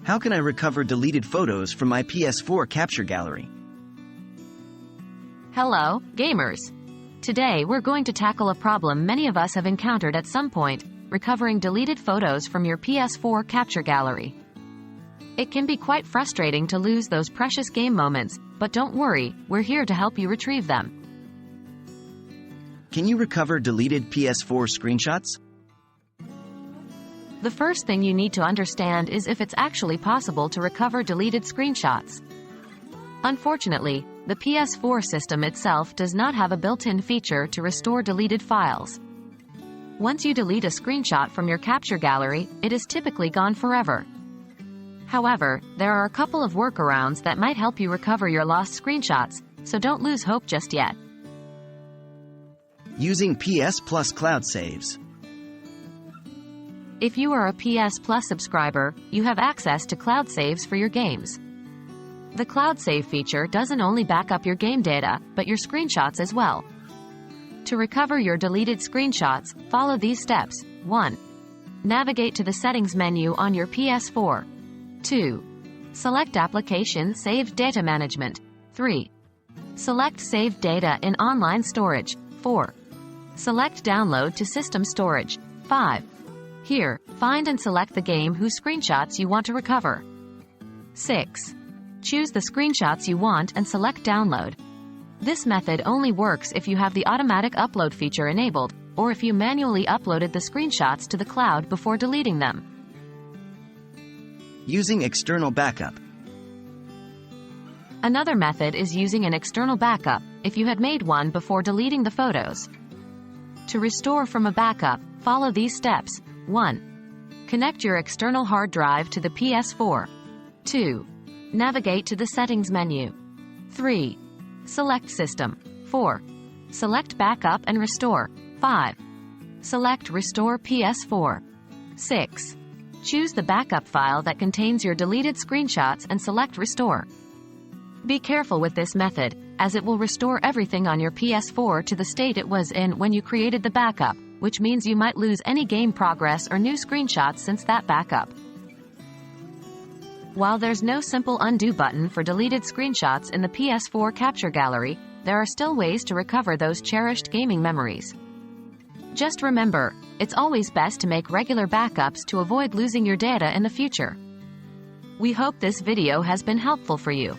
How can I recover deleted photos from my PS4 Capture Gallery? Hello, gamers! Today we're going to tackle a problem many of us have encountered at some point, recovering deleted photos from your PS4 Capture Gallery. It can be quite frustrating to lose those precious game moments, but don't worry, we're here to help you retrieve them. Can you recover deleted PS4 screenshots? The first thing you need to understand is if it's actually possible to recover deleted screenshots. Unfortunately, the PS4 system itself does not have a built-in feature to restore deleted files. Once you delete a screenshot from your capture gallery, it is typically gone forever. However, there are a couple of workarounds that might help you recover your lost screenshots, so don't lose hope just yet. Using PS Plus Cloud Saves. If you are a PS Plus subscriber, you have access to cloud saves for your games. The cloud save feature doesn't only back up your game data, but your screenshots as well. To recover your deleted screenshots, follow these steps. 1. Navigate to the settings menu on your PS4. 2. Select Application Saved Data Management. 3. Select Saved Data in Online Storage. 4. Select Download to System Storage. 5. Here, find and select the game whose screenshots you want to recover. 6. Choose the screenshots you want and select Download. This method only works if you have the automatic upload feature enabled, or if you manually uploaded the screenshots to the cloud before deleting them. Using external backup. Another method is using an external backup, if you had made one before deleting the photos. To restore from a backup, follow these steps. 1. Connect your external hard drive to the PS4. 2. Navigate to the Settings menu. 3. Select System. 4. Select Backup and Restore. 5. Select Restore PS4. 6. Choose the backup file that contains your deleted screenshots and select Restore. Be careful with this method, as it will restore everything on your PS4 to the state it was in when you created the backup, which means you might lose any game progress or new screenshots since that backup. While there's no simple undo button for deleted screenshots in the PS4 Capture Gallery, there are still ways to recover those cherished gaming memories. Just remember, it's always best to make regular backups to avoid losing your data in the future. We hope this video has been helpful for you.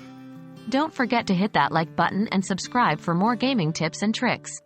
Don't forget to hit that like button and subscribe for more gaming tips and tricks.